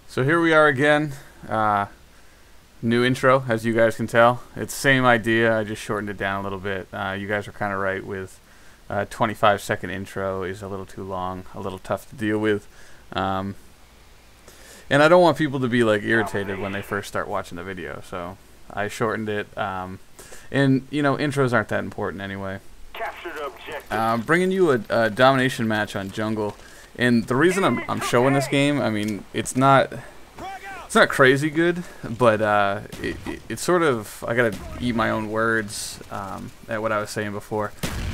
So here we are again. New intro, as you guys can tell. It's the same idea, I just shortened it down a little bit. You guys are kind of right with 25-second intro is a little too long, a little tough to deal with. And I don't want people to be like irritated when they first start watching the video, so I shortened it. And you know, intros aren't that important anyway. Bringing you a domination match on jungle. And the reason I'm showing this game, I mean, it's not crazy good, but it's sort of, I gotta eat my own words at what I was saying before.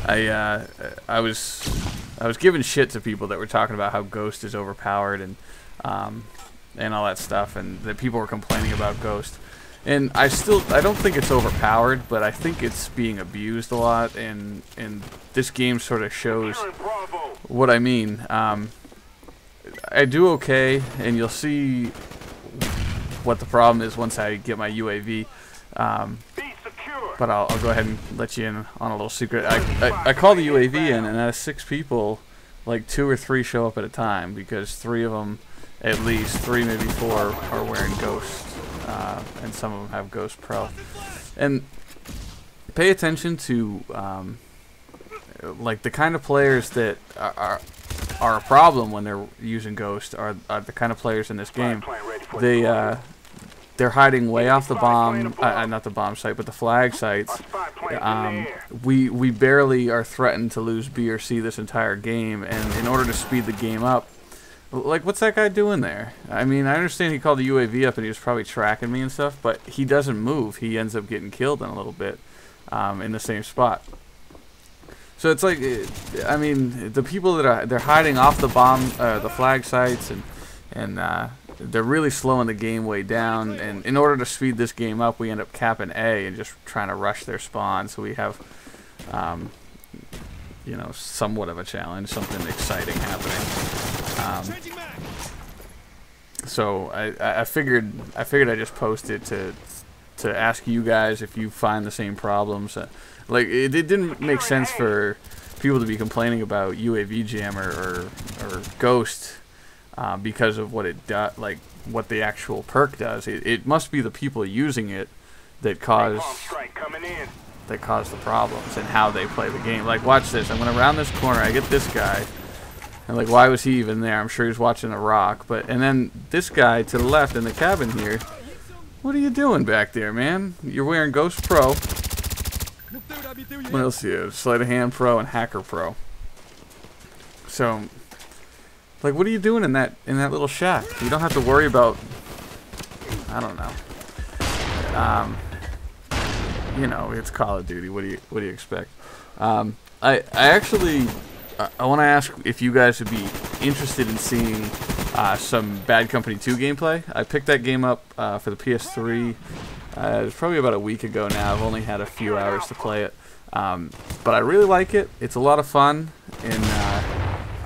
I was giving shit to people that were talking about how Ghost is overpowered and all that stuff, and that people were complaining about Ghost. And I don't think it's overpowered, but I think it's being abused a lot, and this game sort of shows what I mean. I do okay, and you'll see what the problem is once I get my UAV. But I'll go ahead and let you in on a little secret. I call the UAV in, and out of 6 people, like 2 or 3 show up at a time, because 3 of them, at least 3, maybe 4, are wearing Ghost. And some of them have Ghost Pro. And pay attention to like the kind of players that are a problem when they're using Ghost are the kind of players in this game. They're hiding way off the bomb, not the bomb site, but the flag sites. We barely are threatened to lose B or C this entire game, and in order to speed the game up, like, what's that guy doing there? I mean, I understand he called the UAV up and he was probably tracking me and stuff, but he doesn't move. He ends up getting killed in a little bit in the same spot. So it's like, I mean, the people that they're hiding off the bomb, the flag sites, and they're really slowing the game way down. And in order to speed this game up, we end up capping A and just trying to rush their spawn. So we have, you know, somewhat of a challenge, something exciting happening. So I figured I'd just post it to ask you guys if you find the same problems. Like, it didn't make sense for people to be complaining about UAV jammer or Ghost because of what it does, like what the actual perk does. It must be the people using it that cause the problems and how they play the game. Like, watch this. I'm gonna round this corner. I get this guy. And like, why was he even there? I'm sure he's watching a rock. And then this guy to the left in the cabin here. What are you doing back there, man? You're wearing Ghost Pro. What else do you have? Sleight of Hand Pro and Hacker Pro. So, like, what are you doing in that little shack? You don't have to worry about, I don't know. You know, it's Call of Duty. What do you expect? I actually. I want to ask if you guys would be interested in seeing some Bad Company 2 gameplay. I picked that game up for the PS3. It was probably about a week ago now. I've only had a few hours to play it. But I really like it. It's a lot of fun. And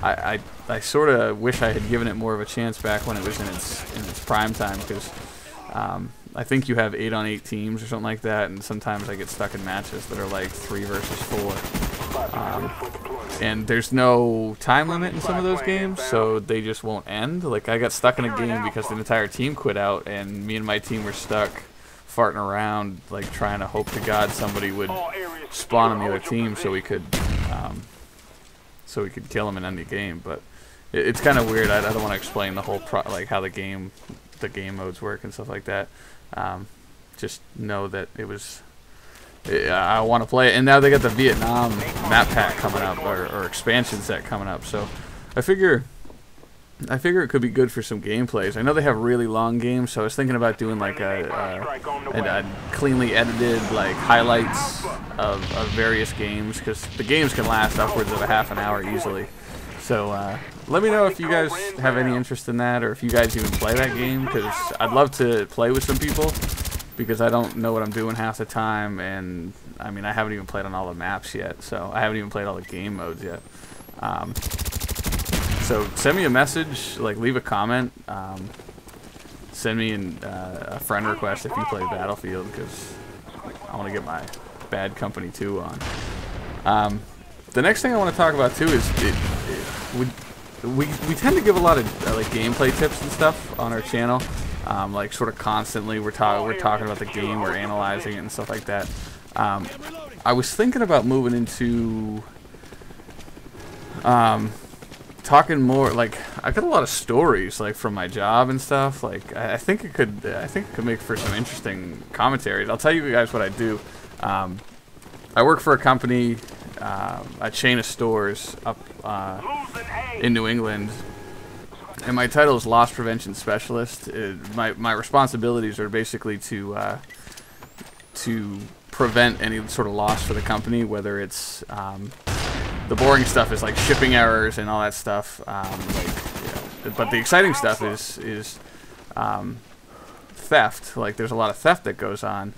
I sort of wish I had given it more of a chance back when it was in its prime time. Because I think you have 8-on-8 teams or something like that. And sometimes I get stuck in matches that are like 3 versus 4. And there's no time limit in some of those games, so they just won't end. Like, I got stuck in a game because the entire team quit out, and me and my team were stuck farting around, like, trying to hope to God somebody would spawn on the other team so we could kill them and end the game. But it's kind of weird. I don't want to explain the whole like how the game modes work and stuff like that. Just know that it was. I want to play it, and now they got the Vietnam map pack coming up, or expansion set coming up. So I figure it could be good for some gameplays. I know they have really long games, so I was thinking about doing like a cleanly edited like highlights of various games, because the games can last upwards of a half an hour easily. So let me know if you guys have any interest in that, or if you guys even play that game, because I'd love to play with some people. Because I don't know what I'm doing half the time, and I mean, I haven't even played on all the maps yet, so I haven't even played all the game modes yet. So send me a message, like leave a comment, send me a friend request if you play Battlefield, because I want to get my Bad Company 2 on. The next thing I want to talk about too is we tend to give a lot of like gameplay tips and stuff on our channel. Like sort of constantly we're talking about the game, we're analyzing it and stuff like that. I was thinking about moving into talking more, like I got a lot of stories like from my job and stuff. Like I think it could make for some interesting commentaries. I'll tell you guys what I do. I work for a company, a chain of stores up in New England, and my title is Loss Prevention Specialist. My responsibilities are basically to prevent any sort of loss for the company, whether it's the boring stuff is like shipping errors and all that stuff. But the exciting stuff is theft. Like there's a lot of theft that goes on,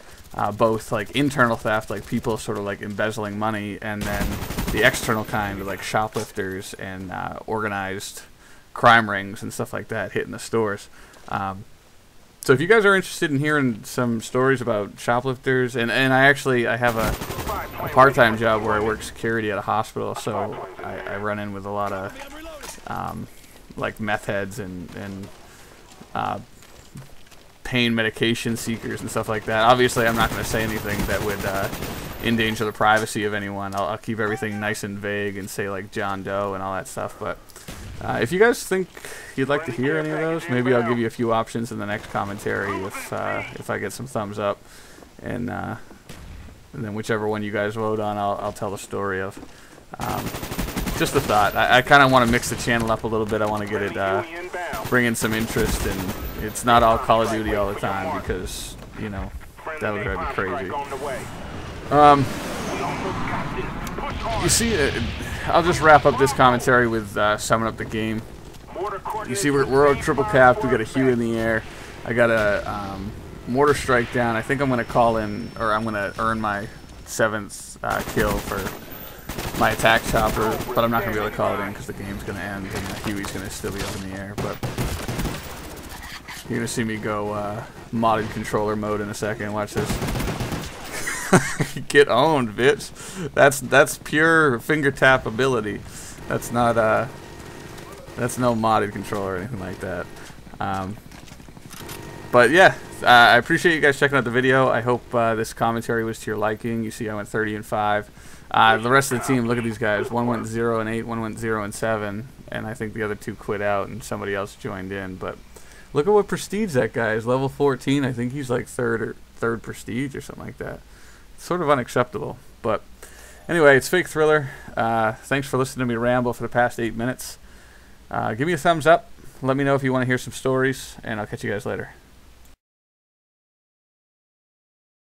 both like internal theft, like people sort of like embezzling money, and then the external kind of like shoplifters and organized crime rings and stuff like that hitting the stores. So if you guys are interested in hearing some stories about shoplifters, and I have a part-time job where I work security at a hospital, so I run in with a lot of like meth heads and pain medication seekers and stuff like that. Obviously, I'm not going to say anything that would endanger the privacy of anyone. I'll keep everything nice and vague and say like John Doe and all that stuff. But if you guys think you'd like to hear any of those, maybe I'll give you a few options in the next commentary if I get some thumbs up, and then whichever one you guys vote on, I'll tell the story of. Just a thought. I kind of want to mix the channel up a little bit. I want to get it bring in some interest, and it's not all Call of Duty all the time, because you know that would drive me crazy. You see, I'll just wrap up this commentary with summing up the game. You see, we're triple capped. We got a Hue in the air. I got a mortar strike down. I think I'm going to call in, or I'm going to earn my 7th kill for my attack chopper, but I'm not going to be able to call it in because the game's going to end and the Huey's going to still be up in the air. But you're going to see me go modded controller mode in a second. Watch this. Get owned, bitch. That's pure finger tap ability. That's not that's no modded controller or anything like that. But yeah, I appreciate you guys checking out the video. I hope this commentary was to your liking. You see I went 30 and 5. The rest of the team, look at these guys. One went 0 and 8, one went 0 and 7, and I think the other 2 quit out and somebody else joined in. But look at what prestige that guy is. Level 14. I think he's like third prestige or something like that. It's sort of unacceptable. But anyway, it's Fake Thriller. Thanks for listening to me ramble for the past 8 minutes. Give me a thumbs up. Let me know if you want to hear some stories, and I'll catch you guys later.